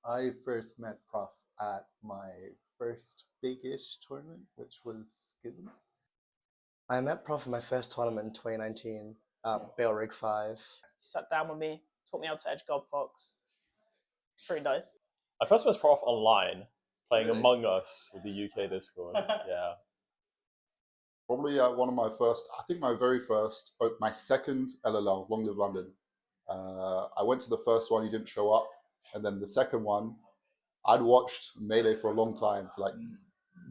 I first met Prof at my first big-ish tournament, which was Schism. I met Prof in my first tournament in 2019 at Bale Rig 5. He sat down with me, taught me how to edge Gob Fox. It's pretty nice. I first met Prof online, playing Really? Among Us with the UK Discord. Yeah. Probably one of my first, I think my very first, my second LLL, Long Live London. I went to the first one, he didn't show up. And then the second one, I'd watched Melee for a long time, for like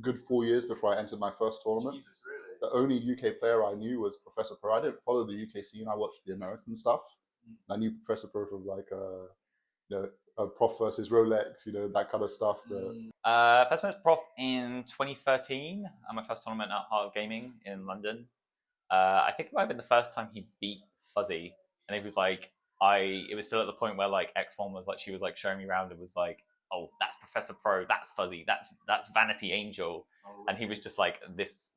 good 4 years before I entered my first tournament. Jesus, really? The only UK player I knew was Professor Pro. I didn't follow the UK scene, I watched the American stuff. I knew Professor Pro from like, Prof versus Rolex, that kind of stuff. First met Prof in 2013 at my first tournament at Heart of Gaming in London. I think it might have been the first time he beat Fuzzy, and it was like it was still at the point where like X1 was like she was like showing me around and was like, oh, that's Professor Pro, that's Fuzzy, that's Vanity Angel, and he was just like this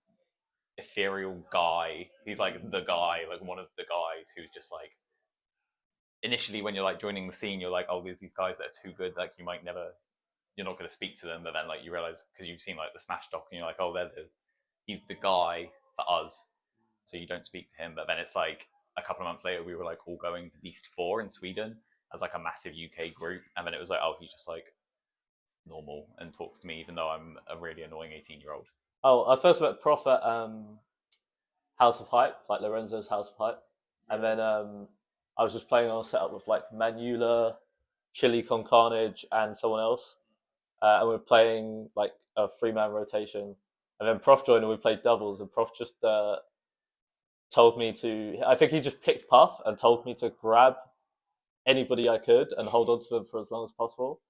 ethereal guy. He's like the guy, like one of the guys who's just like. Initially, when you're like joining the scene, you're like, oh, there's these guys that are too good, like you're not going to speak to them. But then like you realize, because you've seen like the Smash doc, and you're like, oh, he's the guy for us, so you don't speak to him. But then it's like a couple of months later, we were like all going to Beast 4 in Sweden as like a massive UK group, and then it was like, oh, he's just like normal and talks to me, even though I'm a really annoying 18-year-old. Oh, I first met Prof at House of Hype, like Lorenzo's House of Hype, and then I was just playing on a setup with like Manula, Chili Con Carnage, and someone else. And we were playing like a 3-man rotation. And then Prof joined and we played doubles. And Prof just told me I think he just picked Puff and told me to grab anybody I could and hold on to them for as long as possible.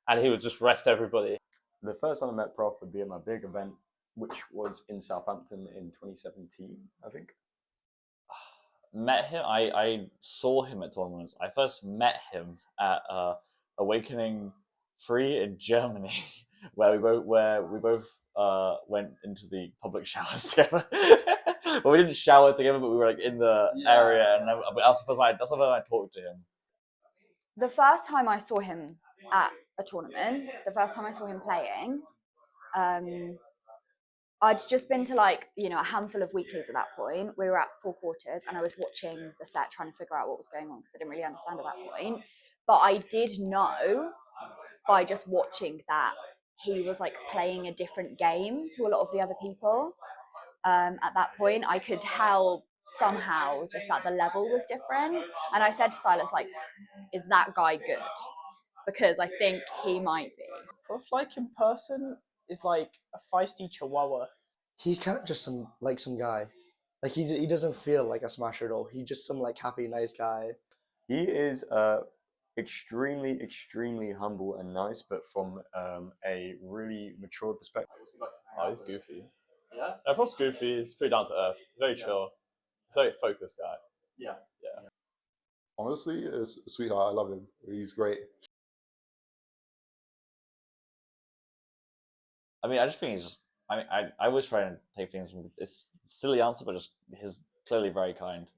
And he would just rest everybody. The first time I met Prof would be at my big event, which was in Southampton in 2017, I think. Met him. I saw him at tournaments. I first met him at Awakening 3 in Germany, where we both went into the public showers together. Well, we didn't shower together, but we were like in the area, and that's the first time I talked to him. The first time I saw him at a tournament, the first time I saw him playing, I'd just been to like, a handful of weeklies at that point. We were at 4 quarters and I was watching the set trying to figure out what was going on because I didn't really understand at that point. But I did know by just watching that he was like playing a different game to a lot of the other people. At that point, I could tell somehow just that the level was different. And I said to Silas, like, is that guy good? Because I think he might be. Prof, like in person, is like a feisty chihuahua. He's kind of just some guy. Like he doesn't feel like a smasher at all. He's just some like happy, nice guy. He is extremely, extremely humble and nice, but from a really mature perspective. Oh, he's goofy. Yeah? Prof's goofy, he's pretty down to earth, very chill. He's a very focused guy. Yeah. Honestly, sweetheart, I love him. He's great. I mean, I just think I always try and take things from it's a silly answer, but just he's clearly very kind.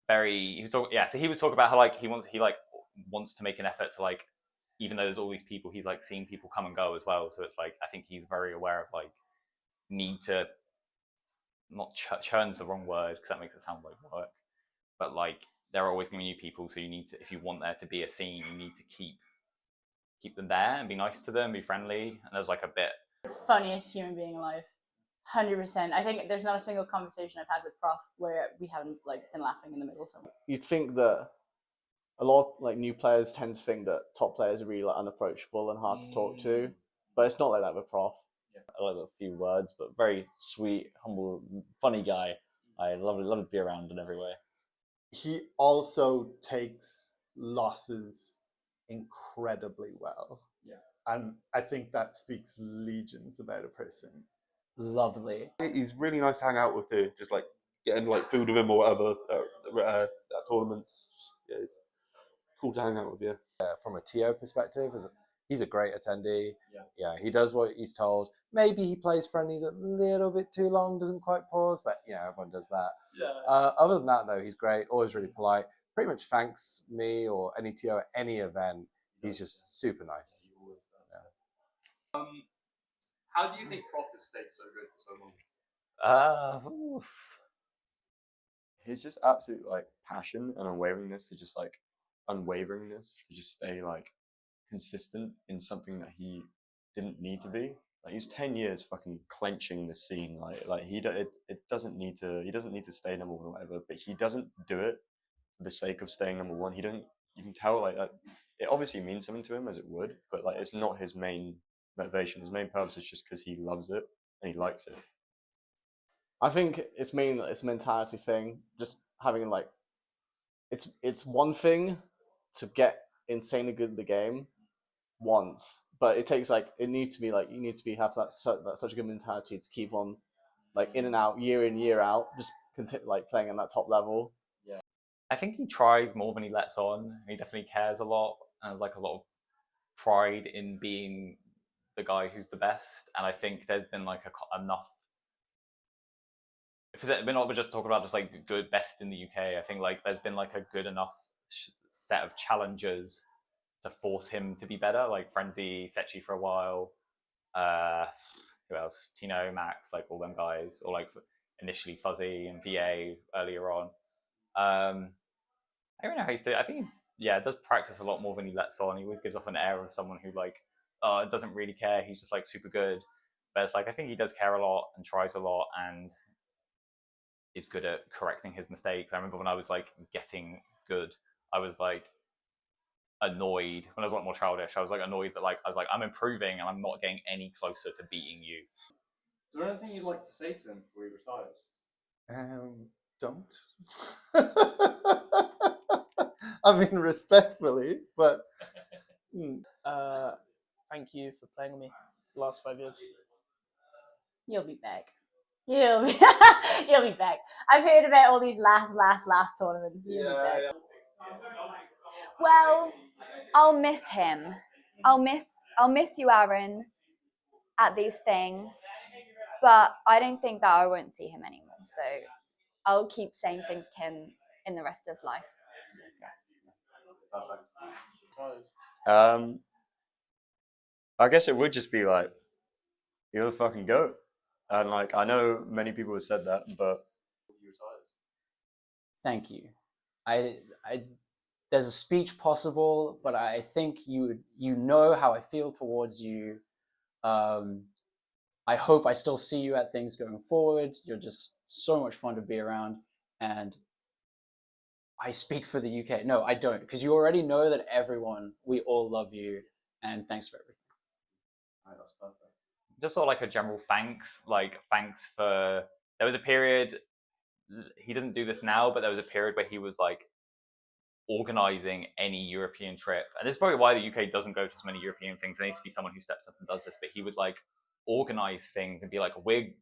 So he was talking about how like he wants to make an effort to like, even though there's all these people, he's like seeing people come and go as well. So it's like I think he's very aware of like need to not churn's the wrong word because that makes it sound like work, but like there are always going to be new people, so you need to, if you want there to be a scene, you need to keep them there and be nice to them, be friendly. And there's like a bit funniest human being alive, 100%. I think there's not a single conversation I've had with Prof where we haven't like been laughing in the middle somewhere. You'd think that a lot of like new players tend to think that top players are really like unapproachable and hard to talk to, but it's not like that with Prof. I like a few words, but very sweet, humble, funny guy. I love to be around in every way. He also takes losses incredibly well. Yeah. And I think that speaks legions about a person. Lovely. He's really nice to hang out with too, just like getting like food with him or whatever at tournaments. Yeah, it's cool to hang out with, yeah. From a TO perspective, he's a great attendee. Yeah, he does what he's told. Maybe he plays friendlies a little bit too long, doesn't quite pause, but everyone does that. Yeah. Other than that, though, he's great. Always really polite. Pretty much thanks me or any TO at any event. He's just super nice. How do you think Prof has stayed so good for so long? His just absolute like passion and unwaveringness to just like stay like consistent in something that he didn't need to be. Like he's 10 years fucking clenching the scene. It doesn't need to. He doesn't need to stay number one or whatever. But he doesn't do it for the sake of staying number one. He doesn't. You can tell like that. It obviously means something to him as it would, but like it's not his main motivation. His main purpose is just because he loves it and he likes it. I think it's mainly it's a mentality thing. Just having like, it's one thing to get insanely good at the game once, but it takes like it needs to be like you need to be have that such a good mentality to keep on like in and out year in year out, just like playing at that top level. I think he tries more than he lets on. He definitely cares a lot and has like a lot of pride in being the guy who's the best. And I think there's been like enough. Because we're not just talking about just like good best in the UK. I think like there's been like a good enough set of challengers to force him to be better. Like Frenzy, Sechi for a while. Who else? Tino, Max, like all them guys, or like initially Fuzzy and VA earlier on. I don't know how he's doing. I think does practice a lot more than he lets on. He always gives off an air of someone who like doesn't really care. He's just like super good. But it's like I think he does care a lot and tries a lot and is good at correcting his mistakes. I remember when I was like getting good, I was like annoyed when I was a lot more childish. I was like annoyed that like I was like I'm improving and I'm not getting any closer to beating you. Is there anything you'd like to say to him before he retires? Don't. I mean, respectfully, but. Thank you for playing with me the last 5 years. You'll be back. You'll be back. I've heard about all these last tournaments. You'll be back. Well, I'll miss him. I'll miss you, Aaron, at these things. But I don't think that I won't see him anymore. So I'll keep saying things to him in the rest of life. I guess it would just be like, you're the fucking goat. And like, I know many people have said that, but Thank you. There's a speech possible, but I think you know how I feel towards you. I hope I still see you at things going forward. You're just so much fun to be around, and I speak for the UK. No, I don't, because you already know that we all love you, and thanks for everything. All right, that's perfect. Just sort of like a general thanks, for. There was a period. He doesn't do this now, but there was a period where he was like organizing any European trip, and this is probably why the UK doesn't go to as many European things. There needs to be someone who steps up and does this, but he would like organize things and be like, we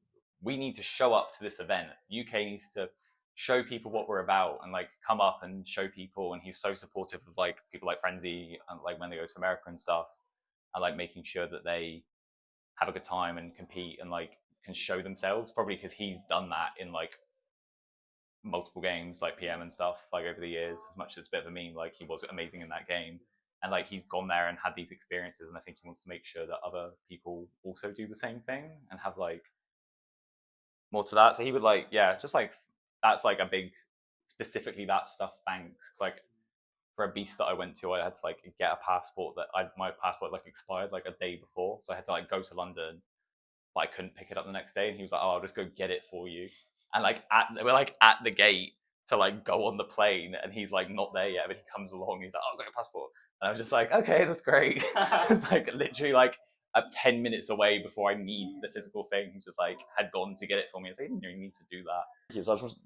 need to show up to this event. UK needs to show people what we're about and like come up and show people. And he's so supportive of like people like Frenzy and like when they go to America and stuff, and like making sure that they have a good time and compete and like can show themselves, probably because he's done that in like multiple games like PM and stuff like over the years. As much as it's a bit of a meme, like he was amazing in that game, and like he's gone there and had these experiences, and I think he wants to make sure that other people also do the same thing and have like more to that. So he would like just like that's like a big specifically that stuff. Thanks. It's like for a beast that I went to, I had to like get a passport my passport like expired like a day before, so I had to like go to London, but I couldn't pick it up the next day, and he was like, "Oh, I'll just go get it for you." And like we're like at the gate to like go on the plane, and he's like not there yet, but he comes along. He's like, "Oh, I've got your passport," and I was just like, "Okay, that's great." It's like literally like 10 minutes away before I need the physical thing. He just like had gone to get it for me. I was like, "You didn't even need to do that." So I just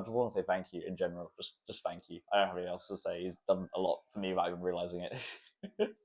want to say thank you in general. Just thank you. I don't have anything else to say. He's done a lot for me without even realizing it.